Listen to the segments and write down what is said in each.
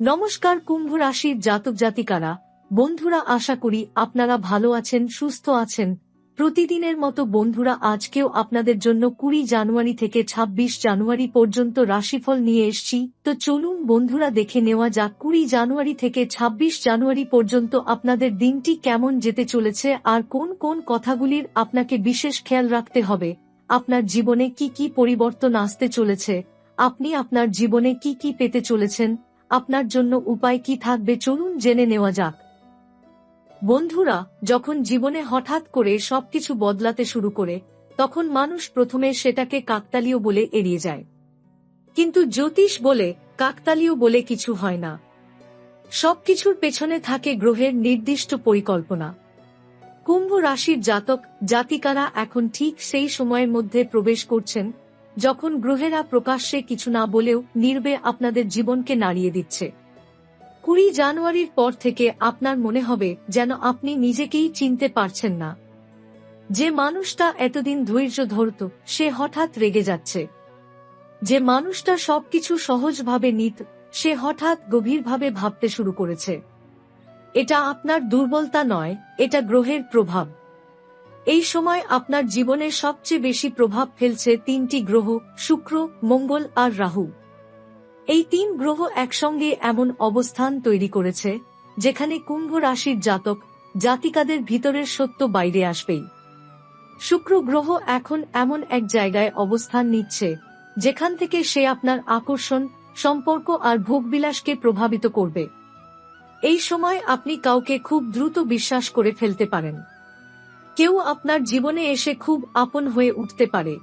নমস্কার কুম্ভ রাশির জাতক জাতিকারা, বন্ধুরা, আশা করি আপনারা ভালো আছেন, সুস্থ আছেন। প্রতিদিনের মতো বন্ধুরা, আজকেও আপনাদের জন্য 20 জানুয়ারি থেকে 26 জানুয়ারি পর্যন্ত রাশিফল নিয়ে এসেছি। তো চলুন বন্ধুরা, দেখে নেওয়া যাক 20 জানুয়ারি থেকে 26 জানুয়ারি পর্যন্ত আপনাদের দিনটি কেমন যেতে চলেছে আর কোন কোন কথাগুলির আপনাকে বিশেষ খেয়াল রাখতে হবে। আপনার জীবনে কি কি পরিবর্তন আসতে চলেছে, আপনি আপনার জীবনে কি কি পেতে চলেছেন, আপনার জন্য উপায় কি থাকবে, চলুন জেনে নেওয়া যাক। বন্ধুরা, যখন জীবনে হঠাৎ করে সবকিছু বদলাতে শুরু করে, তখন মানুষ প্রথমে সেটাকে কাকতালীয় বলে এড়িয়ে যায়। কিন্তু জ্যোতিষ বলে কাকতালীয় বলে কিছু হয় না। সবকিছুর পেছনে থাকে গ্রহের নির্দিষ্ট পরিকল্পনা। কুম্ভ রাশির জাতক জাতিকারা এখন ঠিক সেই সময়ের মধ্যে প্রবেশ করছেন যখন গ্রহেরা প্রকাশ্যে কিছু না বলেও নীরবে আপনাদের জীবনকে নাড়িয়ে দিচ্ছে। 20 জানুয়ারির পর থেকে আপনার মনে হবে যেন আপনি নিজেকেই চিনতে পারছেন না। যে মানুষটা এতদিন ধৈর্য ধরত, সে হঠাৎ রেগে যাচ্ছে। যে মানুষটা সবকিছু সহজভাবে নিত, সে হঠাৎ গভীরভাবে ভাবতে শুরু করেছে। এটা আপনার দুর্বলতা নয়, এটা গ্রহের প্রভাব। এই সময় আপনার জীবনে সবচেয়ে বেশি প্রভাব ফেলছে 3টি গ্রহ, শুক্র, মঙ্গল আর রাহু। এই 3 গ্রহ একসঙ্গে এমন অবস্থান তৈরি করেছে যেখানে কুম্ভ রাশির জাতক জাতিকাদের ভিতরের সত্য বাইরে আসবেই। শুক্র গ্রহ এখন এমন এক জায়গায় অবস্থান নিচ্ছে যেখান থেকে সে আপনার আকর্ষণ, সম্পর্ক আর ভোগবিলাসকে প্রভাবিত করবে। এই সময় আপনি কাউকে খুব দ্রুত বিশ্বাস করে ফেলতে পারেন। কেউ আপনার জীবনে এসে খুব আপন হয়ে উঠতে পারে।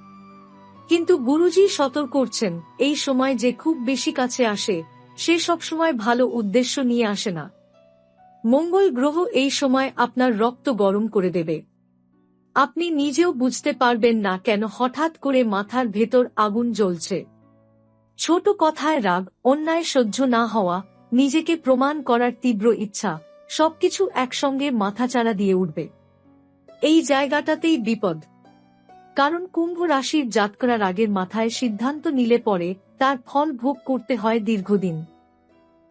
কিন্তু গুরুজি সতর্ক করছেন, এই সময় যে খুব বেশি কাছে আসে সে সবসময় ভালো উদ্দেশ্য নিয়ে আসে না। মঙ্গল গ্রহ এই সময় আপনার রক্ত গরম করে দেবে। আপনি নিজেও বুঝতে পারবেন না কেন হঠাৎ করে মাথার ভেতর আগুন জ্বলছে। ছোট কথায় রাগ, অন্যায় সহ্য না হওয়া, নিজেকে প্রমাণ করার তীব্র ইচ্ছা, সবকিছু একসঙ্গে মাথাচাড়া দিয়ে উঠবে। এই জায়গাটাতেই বিপদ। কারণ কুম্ভ রাশির জাতকরা রাগের মাথায় সিদ্ধান্ত নিলে পরে তার ফল ভোগ করতে হয় দীর্ঘদিন।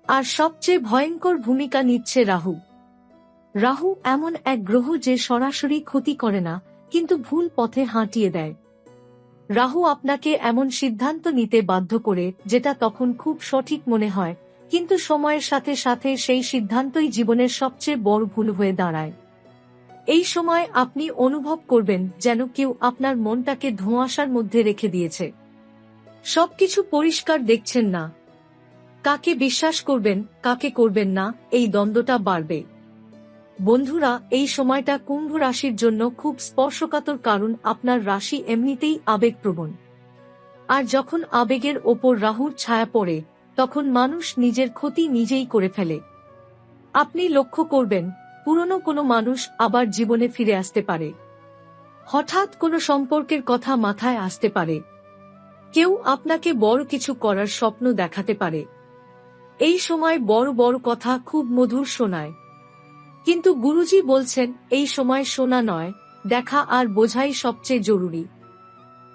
আর সবচেয়ে ভয়ঙ্কর ভূমিকা নিচ্ছে রাহু। রাহু এমন এক গ্রহ যে সরাসরি ক্ষতি করে না, কিন্তু ভুল পথে হাঁটিয়ে দেয়। রাহু আপনাকে এমন সিদ্ধান্ত নিতে বাধ্য করে যেটা তখন খুব সঠিক মনে হয়, কিন্তু সময়ের সাথে সাথে সেই সিদ্ধান্তই জীবনের সবচেয়ে বড় ভুল হয়ে দাঁড়ায়। এই সময় আপনি অনুভব করবেন যেন কেউ আপনার মনটাকে ধোঁয়াশার মধ্যে রেখে দিয়েছে। সবকিছু পরিষ্কার দেখছেন না। কাকে বিশ্বাস করবেন, কাকে করবেন না, এই দ্বন্দ্বটা বাড়বে। বন্ধুরা, এই সময়টা কুম্ভ রাশির জন্য খুব স্পর্শকাতর, কারণ আপনার রাশি এমনিতেই আবেগপ্রবণ। আর যখন আবেগের ওপর রাহুর ছায়া পড়ে, তখন মানুষ নিজের ক্ষতি নিজেই করে ফেলে। আপনি লক্ষ্য করবেন, পুরনো কোনো মানুষ আবার জীবনে ফিরে আসতে পারে। হঠাৎ কোনো সম্পর্কের কথা মাথায় আসতে পারে। কেউ আপনাকে বড় কিছু করার স্বপ্ন দেখাতে পারে। এই সময় বড় বড় কথা খুব মধুর শোনায়। কিন্তু গুরুজি বলছেন, এই সময় শোনা নয়, দেখা আর বোঝাই সবচেয়ে জরুরি।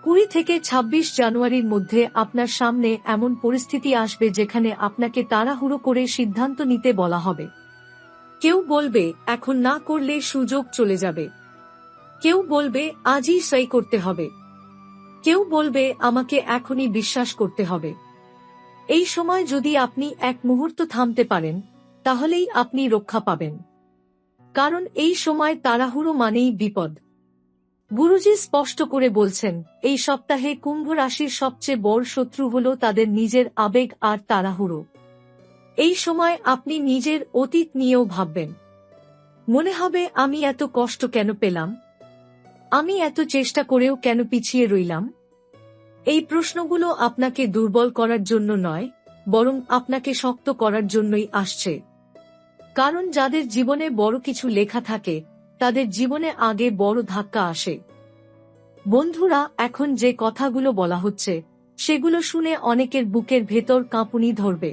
20 থেকে 26 জানুয়ারির মধ্যে আপনার সামনে এমন পরিস্থিতি আসবে যেখানে আপনাকে তাড়াহুড়ো করে সিদ্ধান্ত নিতে বলা হবে। কেউ বলবে এখন না করলে সুযোগ চলে যাবে। কেউ বলবে আজই সই করতে হবে। কেউ বলবে আমাকে এখনই বিশ্বাস করতে হবে। এই সময় যদি আপনি এক মুহূর্ত থামতে পারেন, তাহলেই আপনি রক্ষা পাবেন। কারণ এই সময় তাড়াহুড়ো মানেই বিপদ। গুরুজি স্পষ্ট করে বলছেন, এই সপ্তাহে কুম্ভ রাশির সবচেয়ে বড় শত্রু হল তাদের নিজের আবেগ আর তাড়াহুড়ো। এই সময় আপনি নিজের অতীত নিয়েও ভাববেন। মনে হবে আমি এত কষ্ট কেন পেলাম, আমি এত চেষ্টা করেও কেন পিছিয়ে রইলাম। এই প্রশ্নগুলো আপনাকে দুর্বল করার জন্য নয়, বরং আপনাকে শক্ত করার জন্যই আসছে। কারণ যাদের জীবনে বড় কিছু লেখা থাকে, তাদের জীবনে আগে বড় ধাক্কা আসে। বন্ধুরা, এখন যে কথাগুলো বলা হচ্ছে সেগুলো শুনে অনেকের বুকের ভেতর কাঁপুনি ধরবে।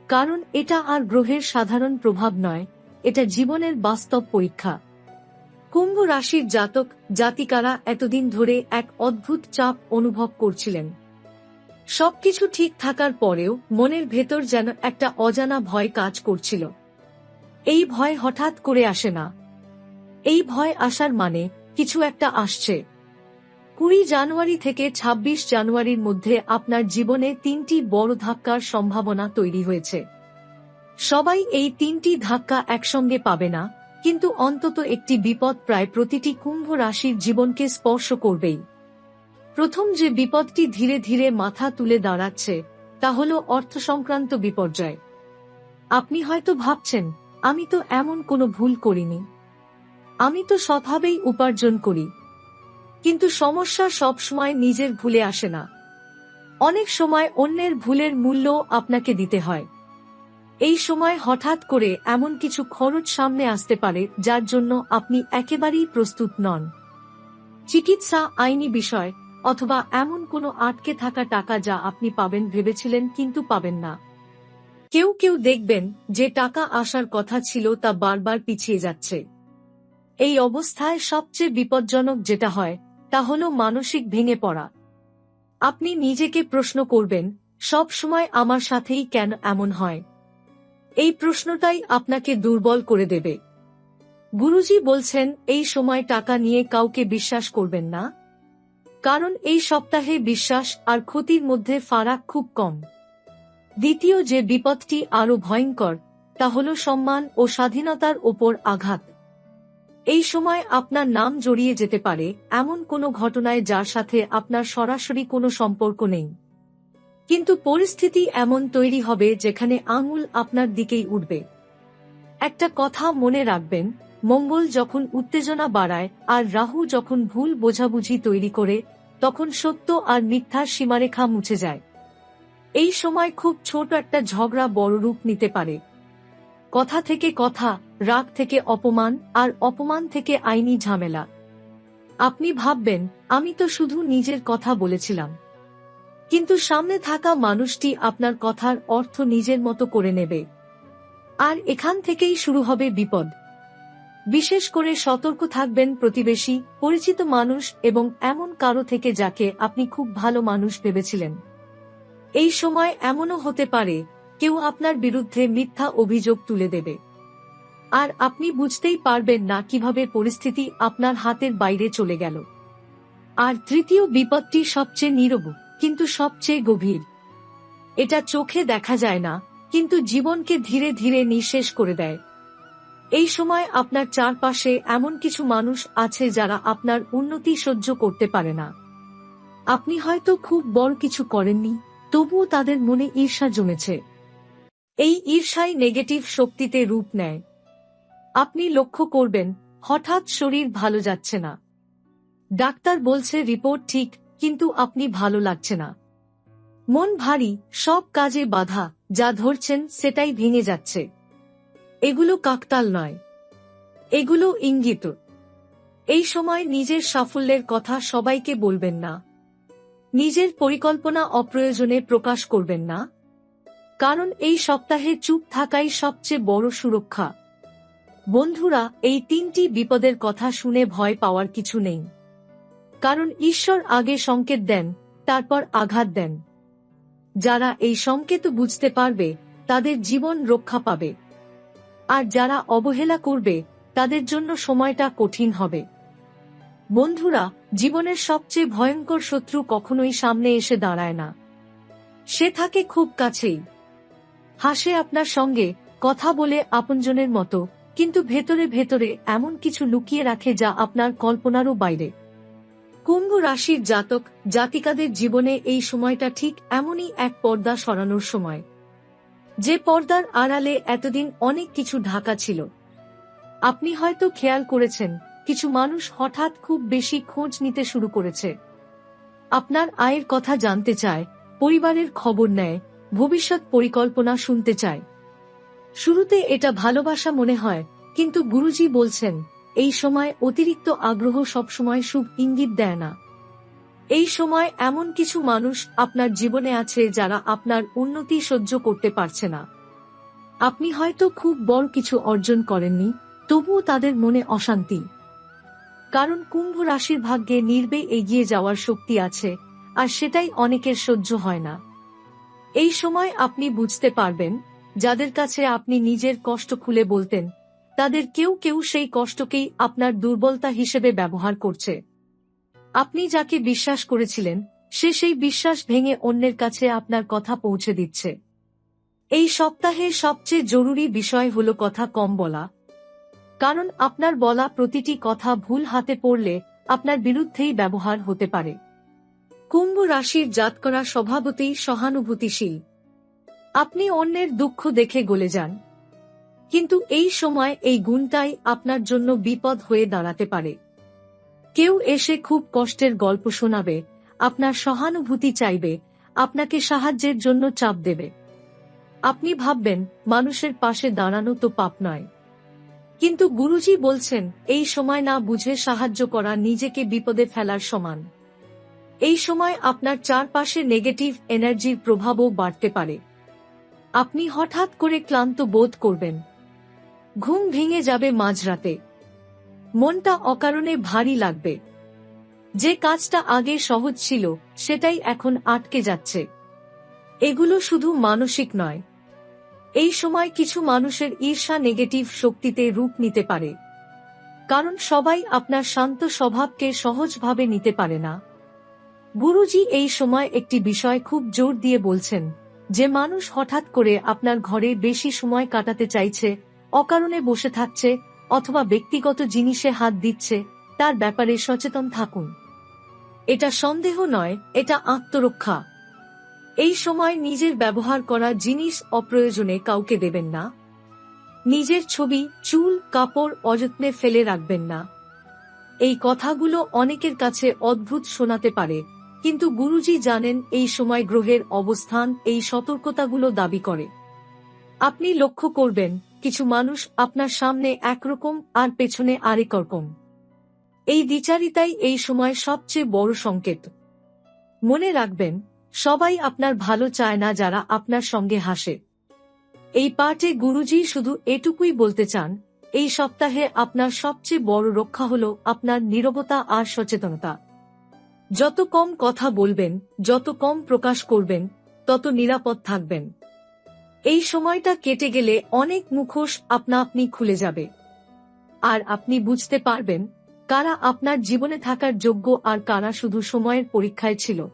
কারণ এটা আর গ্রহের সাধারণ প্রভাব নয়, এটা জীবনের বাস্তব পরীক্ষা। কুম্ভ রাশির জাতক জাতিকারা এতদিন ধরে এক অদ্ভুত চাপ অনুভব করছিলেন। সবকিছু ঠিক থাকার পরেও মনের ভেতর যেন একটা অজানা ভয় কাজ করছিল। এই ভয় হঠাৎ করে আসে না। এই ভয় আসার মানে কিছু একটা আসছে। 20 জানুয়ারি থেকে 26 জানুয়ারির মধ্যে আপনার জীবনে 3টি বড় ধাক্কার সম্ভাবনা তৈরি হয়েছে। সবাই এই 3টি ধাক্কা একসঙ্গে পাবে না, কিন্তু অন্তত একটি বিপদ প্রায় প্রতিটি কুম্ভ রাশির জীবনকে স্পর্শ করবেই। প্রথম যে বিপদটি ধীরে ধীরে মাথা তুলে দাঁড়াচ্ছে তা হল অর্থ সংক্রান্ত বিপর্যয়। আপনি হয়তো ভাবছেন, আমি তো এমন কোনো ভুল করিনি, আমি তো সৎভাবেই উপার্জন করি। কিন্তু সমস্যা সবসময় নিজের ভুলে আসে না। অনেক সময় অন্যের ভুলের মূল্য আপনাকে দিতে হয়। এই সময় হঠাৎ করে এমন কিছু খরচ সামনে আসতে পারে যার জন্য আপনি একেবারেই প্রস্তুত নন। চিকিৎসা, আইনি বিষয়, অথবা এমন কোনো আটকে থাকা টাকা যা আপনি পাবেন ভেবেছিলেন কিন্তু পাবেন না। কেউ কেউ দেখবেন যে টাকা আসার কথা ছিল তা বারবার পিছিয়ে যাচ্ছে। এই অবস্থায় সবচেয়ে বিপজ্জনক যেটা হয় তা হল মানসিক ভেঙে পড়া। আপনি নিজেকে প্রশ্ন করবেন, সব সময় আমার সাথেই কেন এমন হয়? এই প্রশ্নটাই আপনাকে দুর্বল করে দেবে। গুরুজি বলছেন এই সময় টাকা নিয়ে কাউকে বিশ্বাস করবেন না, কারণ এই সপ্তাহে বিশ্বাস আর ক্ষতির মধ্যে ফারাক খুব কম। দ্বিতীয় যে বিপদটি আরো ভয়ঙ্কর তা হল সম্মান ও স্বাধীনতার ওপর আঘাত। এই সময় আপনার নাম জড়িয়ে যেতে পারে এমন কোনো ঘটনায় যার সাথে আপনার সরাসরি কোনো সম্পর্ক নেই, কিন্তু পরিস্থিতি এমন তৈরি হবে যেখানে আঙুল আপনার দিকেই উঠবে। একটা কথা মনে রাখবেন, মঙ্গল যখন উত্তেজনা বাড়ায় আর রাহু যখন ভুল বোঝাবুঝি তৈরি করে, তখন সত্য আর মিথ্যার সীমারেখা মুছে যায়। এই সময় খুব ছোট একটা ঝগড়া বড় রূপ নিতে পারে। কথা থেকে কথা, রাগ থেকে অপমান, আর অপমান থেকে আইনি ঝামেলা। আপনি ভাববেন, আমি তো শুধু নিজের কথা বলেছিলাম, কিন্তু সামনে থাকা মানুষটি আপনার কথার অর্থ নিজের মতো করে নেবে। আর এখান থেকেই শুরু হবে বিপদ। বিশেষ করে সতর্ক থাকবেন প্রতিবেশী, পরিচিত মানুষ এবং এমন কারো থেকে যাকে আপনি খুব ভালো মানুষ ভেবেছিলেন। এই সময় এমনও হতে পারে কেউ আপনার বিরুদ্ধে মিথ্যা অভিযোগ তুলে দেবে, আর আপনি বুঝতেই পারবেন না কিভাবে পরিস্থিতি আপনার হাতের বাইরে চলে গেল। আর তৃতীয় বিপদটি সবচেয়ে নীরব কিন্তু সবচেয়ে গভীর। এটা চোখে দেখা যায় না, কিন্তু জীবনকে ধীরে ধীরে নিঃশেষ করে দেয়। এই সময় আপনার চারপাশে এমন কিছু মানুষ আছে যারা আপনার উন্নতি সহ্য করতে পারে না। আপনি হয়তো খুব বড় কিছু করেননি, তবুও তাদের মনে ঈর্ষা জমেছে। এই ঈর্ষাই নেগেটিভ শক্তিতে রূপ নেয়। আপনি লক্ষ্য করবেন, হঠাৎ শরীর ভালো যাচ্ছে না, ডাক্তার বলছে রিপোর্ট ঠিক, কিন্তু আপনি ভালো লাগছে না। মন ভারী, সব কাজে বাধা, যা ধরছেন সেটাই ভেঙে যাচ্ছে। এগুলো কাকতাল নয়, এগুলো ইঙ্গিত। এই সময় নিজের সাফল্যের কথা সবাইকে বলবেন না। নিজের পরিকল্পনা অপ্রয়োজনে প্রকাশ করবেন না, কারণ এই সপ্তাহে চুপ থাকাই সবচেয়ে বড় সুরক্ষা। বন্ধুরা, এই 3টি বিপদের কথা শুনে ভয় পাওয়ার কিছু নেই, কারণ ঈশ্বর আগে সংকেত দেন, তারপর আঘাত দেন। যারা এই সংকেত বুঝতে পারবে তাদের জীবন রক্ষা পাবে, আর যারা অবহেলা করবে তাদের জন্য সময়টা কঠিন হবে। বন্ধুরা, জীবনের সবচেয়ে ভয়ঙ্কর শত্রু কখনোই সামনে এসে দাঁড়ায় না, সে থাকে খুব কাছেই। হাসে আপনার সঙ্গে, কথা বলে আপনজনের মতো, কিন্তু ভেতরে ভেতরে এমন কিছু লুকিয়ে রাখে যা আপনার কল্পনারও বাইরে। কুম্ভ রাশির জাতক জাতিকাদের জীবনে এই সময়টা ঠিক এমনই এক পর্দা সরানোর সময়, যে পর্দার আড়ালে এতদিন অনেক কিছু ঢাকা ছিল। আপনি হয়তো খেয়াল করেছেন, কিছু মানুষ হঠাৎ খুব বেশি খোঁজ নিতে শুরু করেছে। আপনার আয়ের কথা জানতে চায়, পরিবারের খবর নেয়, ভবিষ্যৎ পরিকল্পনা শুনতে চায়। শুরুতে এটা ভালোবাসা মনে হয়, কিন্তু গুরুজি বলছেন এই সময় অতিরিক্ত আগ্রহ সবসময় শুভ ইঙ্গিত দেয় না। এই সময় এমন কিছু মানুষ আপনার জীবনে আছে যারা আপনার উন্নতি সহ্য করতে পারছে না। আপনি হয়তো খুব বড় কিছু অর্জন করেননি, তবুও তাদের মনে অশান্তি। কারণ কুম্ভ রাশির ভাগ্যে নির্বে এগিয়ে যাওয়ার শক্তি আছে, আর সেটাই অনেকের সহ্য হয় না। এই সময় আপনি বুঝতে পারবেন, যাদের কাছে আপনি নিজের কষ্ট খুলে বলতেন, তাদের কেউ কেউ সেই কষ্টকেই আপনার দুর্বলতা হিসেবে ব্যবহার করছে। আপনি যাকে বিশ্বাস করেছিলেন, সে সেই বিশ্বাস ভেঙে অন্যের কাছে আপনার কথা পৌঁছে দিচ্ছে। এই সপ্তাহের সবচেয়ে জরুরি বিষয় হলো কথা কম বলা। কারণ আপনার বলা প্রতিটি কথা ভুল হাতে পড়লে আপনার বিরুদ্ধেই ব্যবহার হতে পারে। কুম্ভ রাশির জাতকরা স্বভাবতই সহানুভূতিশীল। আপনি অন্যের দুঃখ দেখে গলে যান। কিন্তু এই সময় এই গুণটাই আপনার জন্য বিপদ হয়ে দাঁড়াতে পারে। কেউ এসে খুব কষ্টের গল্প শোনাবে, আপনার সহানুভূতি চাইবে, আপনাকে সাহায্যের জন্য চাপ দেবে। আপনি ভাববেন, মানুষের পাশে দাঁড়ানো তো পাপ নয়। কিন্তু গুরুজি বলছেন, এই সময় না বুঝে সাহায্য করা নিজেকে বিপদে ফেলার সমান। এই সময় আপনার চারপাশে নেগেটিভ এনার্জির প্রভাবও বাড়তে পারে। আপনি হঠাৎ করে ক্লান্ত বোধ করবেন। ঘুম ভেঙে যাবে মাঝরাতে। মনটা অকারণে ভারী লাগবে। যে কাজটা আগে সহজ ছিল, সেটাই এখন আটকে যাচ্ছে। এগুলো শুধু মানসিক নয়। এই সময় কিছু মানুষের ঈর্ষা নেগেটিভ শক্তিতে রূপ নিতে পারে। কারণ সবাই আপনার শান্ত স্বভাবকে সহজভাবে নিতে পারে না। গুরুজি এই সময় একটি বিষয় খুব জোর দিয়ে বলছেন, যে মানুষ হঠাৎ করে আপনার ঘরে বেশি সময় কাটাতে চাইছে, অকারণে বসে থাকছে, অথবা ব্যক্তিগত জিনিসে হাত দিচ্ছে, তার ব্যাপারে সচেতন থাকুন। এটা সন্দেহ নয়, এটা আত্মরক্ষা। এই সময় নিজের ব্যবহার করা জিনিস অপ্রয়োজনে কাউকে দেবেন না। নিজের ছবি, চুল, কাপড় অযত্নে ফেলে রাখবেন না। এই কথাগুলো অনেকের কাছে অদ্ভুত শোনাতে পারে, কিন্তু গুরুজি জানেন এই সময় গ্রহের অবস্থান এই সতর্কতাগুলো দাবি করে। আপনি লক্ষ্য করবেন, কিছু মানুষ আপনার সামনে একরকম আর পেছনে আরেক রকম। এই দ্বিচারিতাই এই সময় সবচেয়ে বড় সংকেত। মনে রাখবেন, সবাই আপনার ভালো চায় না যারা আপনার সঙ্গে হাসে। এই পাঠে গুরুজি শুধু এটুকুই বলতে চান, এই সপ্তাহে আপনার সবচেয়ে বড় রক্ষা হলো আপনার নীরবতা আর সচেতনতা। যত কম কথা বলবেন, যত কম প্রকাশ করবেন, তত নিরাপদ থাকবেন। এই সময়টা কেটে গেলে অনেক মুখোশ আপনা আপনি খুলে যাবে। আর আপনি বুঝতে পারবেন, কারা আপনার জীবনে থাকার যোগ্য আর কারা শুধু সময়ের পরীক্ষায় ছিল।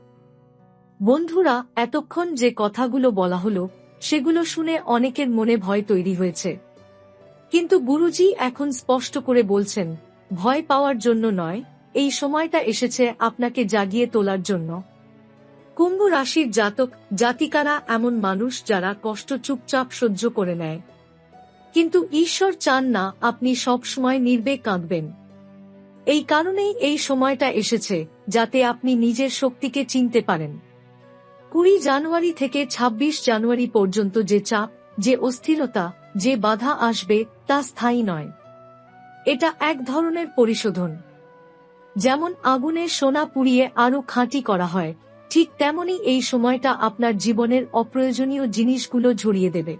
বন্ধুরা, এতক্ষণ যে কথাগুলো বলা হলো, সেগুলো শুনে অনেকের মনে ভয় তৈরি হয়েছে। কিন্তু গুরুজি এখন স্পষ্ট করে বলছেন, ভয় পাওয়ার জন্য নয়, এই সময়টা এসেছে আপনাকে জাগিয়ে তোলার জন্য। কুম্ভ রাশির জাতক জাতিকারা এমন মানুষ যারা কষ্ট চুপচাপ সহ্য করে নেয়। কিন্তু ঈশ্বর চান না আপনি সব সময় নির্বেক কাঁদবেন। এই কারণেই এই সময়টা এসেছে, যাতে আপনি নিজের শক্তিকে চিনতে পারেন। 20 জানুয়ারি থেকে 26 জানুয়ারি পর্যন্ত যে চাপ, যে অস্থিরতা, যে বাধা আসবে, তা স্থায়ী নয়। এটা এক ধরনের পরিশোধন। যেমন আগুনে সোনা পুড়িয়ে আরো খাঁটি করা হয়, ঠিক তেমনি এই সময়টা আপনার জীবনের অপ্রয়োজনীয় জিনিসগুলো ঝরিয়ে দেবে।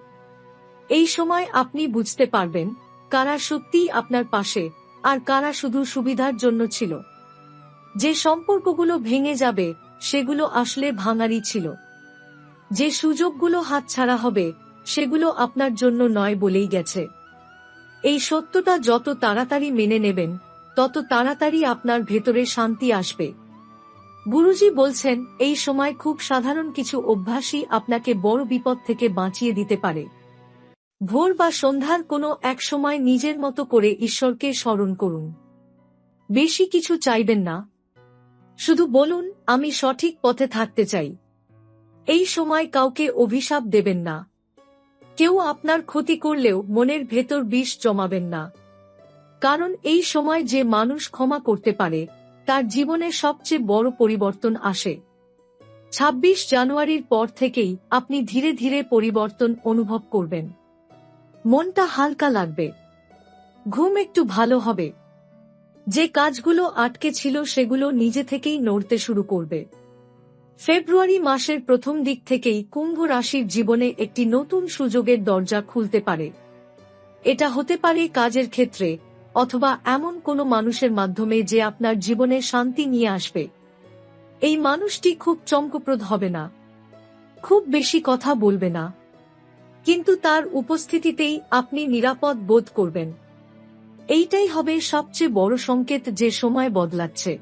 এই সময় আপনি বুঝতে পারবেন, কারা সত্যিই আপনার পাশে, আর কারা শুধু সুবিধার জন্য ছিল। যে সম্পর্কগুলো ভেঙে যাবে, সেগুলো আসলে ভাঙারই ছিল। যে সুযোগগুলো হাতছাড়া হবে, সেগুলো আপনার জন্য নয় বলেই গেছে। এই সত্যটা যত তাড়াতাড়ি মেনে নেবেন, তত তাড়াতাড়ি আপনার ভেতরে শান্তি আসবে। গুরুজি বলছেন, এই সময় খুব সাধারণ কিছু অভ্যাসই আপনাকে বড় বিপদ থেকে বাঁচিয়ে দিতে পারে। ভোর বা সন্ধ্যার কোনো এক সময় নিজের মতো করে ঈশ্বরকে স্মরণ করুন। বেশি কিছু চাইবেন না। শুধু বলুন, আমি সঠিক পথে থাকতে চাই। এই সময় কাউকে অভিশাপ দেবেন না। কেউ আপনার ক্ষতি করলেও মনের ভেতর বিষ জমাবেন না। কারণ এই সময় যে মানুষ ক্ষমা করতে পারে, তার জীবনে সবচেয়ে বড় পরিবর্তন আসে। 26 জানুয়ারির পর থেকেই আপনি ধীরে ধীরে পরিবর্তন অনুভব করবেন। মনটা হালকা লাগবে। ঘুম একটু ভালো হবে। যে কাজগুলো আটকে ছিল সেগুলো নিজে থেকেই নড়তে শুরু করবে। ফেব্রুয়ারি মাসের প্রথম দিক থেকেই কুম্ভ রাশির জীবনে একটি নতুন সুযোগের দরজা খুলতে পারে। এটা হতে পারে কাজের ক্ষেত্রে, অথবা এমন কোনো মানুষের মাধ্যমে যে আপনার জীবনে শান্তি নিয়ে আসবে। এই মানুষটি খুব চমকপ্রদ হবে না, খুব বেশি কথা বলবে না, কিন্তু তার উপস্থিতিতেই আপনি নিরাপদ বোধ করবেন। এইটাই হবে সবচেয়ে বড় সংকেত যে সময় বদলাচ্ছে।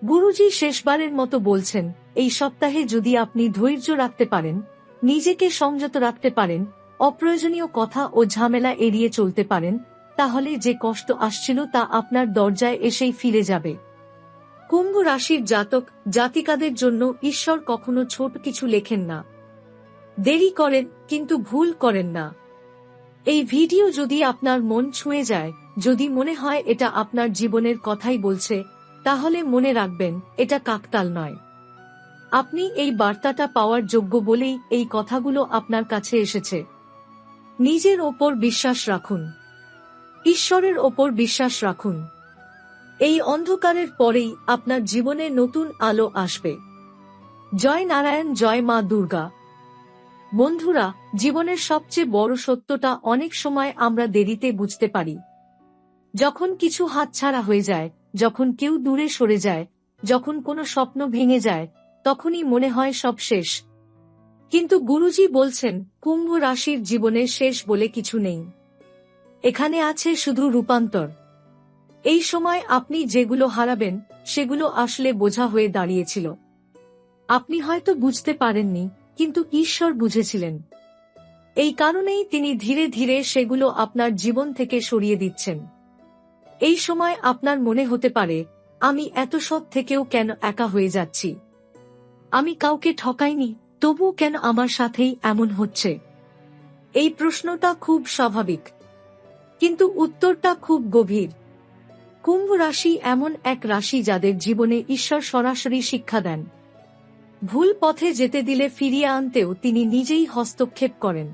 গুরুজি শেষবারের মতো বলছেন, এই সপ্তাহে যদি আপনি ধৈর্য রাখতে পারেন, নিজেকে সংযত রাখতে পারেন, অপ্রয়োজনীয় কথা ও ঝামেলা এড়িয়ে চলতে পারেন, তাহলে যে কষ্ট আসছিল তা আপনার দরজায় এসেই ফিরে যাবে। কুম্ভ রাশির জাতক জাতিকাদের জন্য ঈশ্বর কখনো ছোট কিছু লেখেন না। দেরি করেন কিন্তু ভুল করেন না। এই ভিডিও যদি আপনার মন ছুঁয়ে যায়, যদি মনে হয় এটা আপনার জীবনের কথাই বলছে, তাহলে মনে রাখবেন এটা কাকতাল নয়। আপনি এই বার্তাটা পাওয়ার যোগ্য বলেই এই কথাগুলো আপনার কাছে এসেছে। নিজের ওপর বিশ্বাস রাখুন, ঈশ্বরের ওপর বিশ্বাস রাখুন। এই অন্ধকারের পরেই আপনার জীবনে নতুন আলো আসবে। জয় নারায়ণ, জয় মা দুর্গা। বন্ধুরা, জীবনের সবচেয়ে বড় সত্যটা অনেক সময় আমরা দেরিতে বুঝতে পারি। যখন কিছু হাতছাড়া হয়ে যায়, যখন কেউ দূরে সরে যায়, যখন কোনো স্বপ্ন ভেঙে যায়, তখনই মনে হয় সব শেষ। কিন্তু গুরুজি বলছেন, কুম্ভ রাশির জীবনে শেষ বলে কিছু নেই। এখানে আছে শুধু রূপান্তর। এই সময় আপনি যেগুলো হারাবেন, সেগুলো আসলে বোঝা হয়ে দাঁড়িয়েছিল। আপনি হয়তো বুঝতে পারেননি, কিন্তু ঈশ্বর বুঝেছিলেন। এই কারণেই তিনি ধীরে ধীরে সেগুলো আপনার জীবন থেকে সরিয়ে দিচ্ছেন। এই সময় আপনার মনে হতে পারে, আমি এত সৎ থেকেও কেন একা হয়ে যাচ্ছি? আমি কাউকে ঠকাইনি, তবুও কেন আমার সাথেই এমন হচ্ছে? এই প্রশ্নটা খুব স্বাভাবিক, কিন্তু উত্তরটা খুব গভীর। কুম্ভ রাশি এমন এক রাশি যাদের জীবনে ঈশ্বর সরাসরি শিক্ষা দেন। ভুল পথে যেতে দিলে ফিরিয়ে আনতেও তিনি নিজেই হস্তক্ষেপ করেন।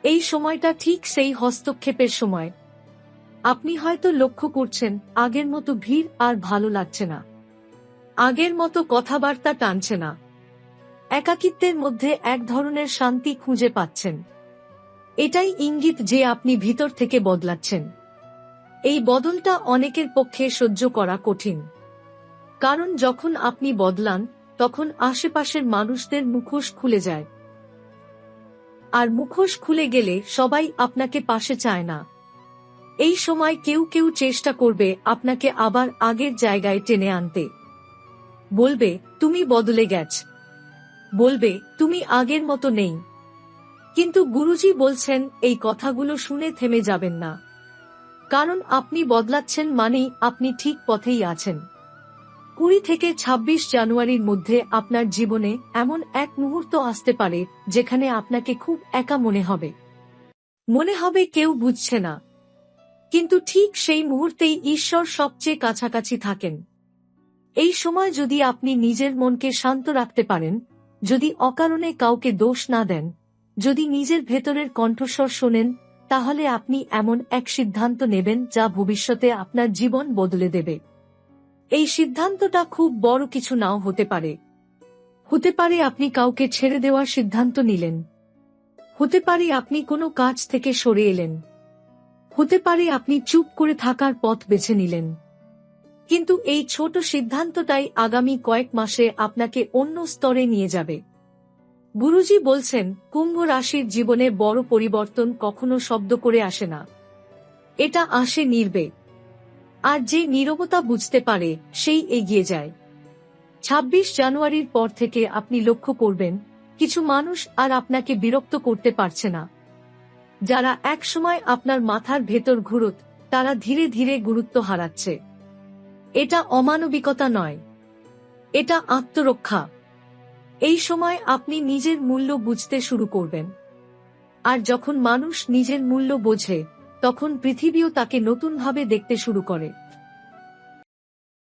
এই সময়টা ঠিক সেই হস্তক্ষেপের সময়। আপনি হয়তো লক্ষ্য করছেন, আগের মতো ভিড় আর ভালো লাগছে না, আগের মতো কথাবার্তা টানছে না, একাকিত্বের মধ্যে এক ধরনের শান্তি খুঁজে পাচ্ছেন। এটাই ইঙ্গিত যে আপনি ভিতর থেকে বদলাচ্ছেন। এই বদলটা অনেকের পক্ষে সহ্য করা কঠিন, কারণ যখন আপনি বদলান, তখন আশেপাশের মানুষদের মুখোশ খুলে যায়। আর মুখোশ খুলে গেলে সবাই আপনাকে পাশে চায় না। এই সময় কেউ কেউ চেষ্টা করবে আপনাকে আবার আগের জায়গায় টেনে আনতে। বলবে, তুমি বদলে গেছ, বলবে তুমি আগের মতো নেই। কিন্তু গুরুজি বলছেন, এই কথাগুলো শুনে থেমে যাবেন না, কারণ আপনি বদলাচ্ছেন মানেই আপনি ঠিক পথেই আছেন। 20 থেকে 26 জানুয়ারির মধ্যে আপনার জীবনে এমন এক মুহূর্ত আসতে পারে যেখানে আপনাকে খুব একা মনে হবে। মনে হবে কেউ বুঝছে না, কিন্তু ঠিক সেই মুহূর্তেই ঈশ্বর সবচেয়ে কাছাকাছি থাকেন। এই সময় যদি আপনি নিজের মনকে শান্ত রাখতে পারেন, যদি অকারণে কাউকে দোষ না দেন, যদি নিজের ভেতরের কণ্ঠস্বর শোনেন, তাহলে আপনি এমন এক সিদ্ধান্ত নেবেন যা ভবিষ্যতে আপনার জীবন বদলে দেবে। এই সিদ্ধান্তটা খুব বড় কিছু নাও হতে পারে। হতে পারে আপনি কাউকে ছেড়ে দেওয়ার সিদ্ধান্ত নিলেন, হতে পারে আপনি কোনো কাজ থেকে সরে এলেন, হতে পারে আপনি চুপ করে থাকার পথ বেছে নিলেন। কিন্তু এই ছোট সিদ্ধান্তটাই আগামী কয়েক মাসে আপনাকে অন্য স্তরে নিয়ে যাবে। গুরুজি বলছেন, কুম্ভ রাশির জীবনে বড় পরিবর্তন কখনো শব্দ করে আসে না, এটা আসে নির্বেগ। আর যে নীরবতা বুঝতে পারে, সেই এগিয়ে যায়। 26 জানুয়ারির পর থেকে আপনি লক্ষ্য করবেন, কিছু মানুষ আর আপনাকে বিরক্ত করতে পারছে না। যারা একসময় আপনার মাথার ভেতর ঘুরত, তারা ধীরে ধীরে গুরুত্ব হারাচ্ছে। এটা অমানবিকতা নয়, এটা আত্মরক্ষা। এই সময় আপনি নিজের মূল্য বুঝতে শুরু করবেন। আর যখন মানুষ নিজের মূল্য বোঝে, তখন পৃথিবীও তাকে নতুনভাবে দেখতে শুরু করে।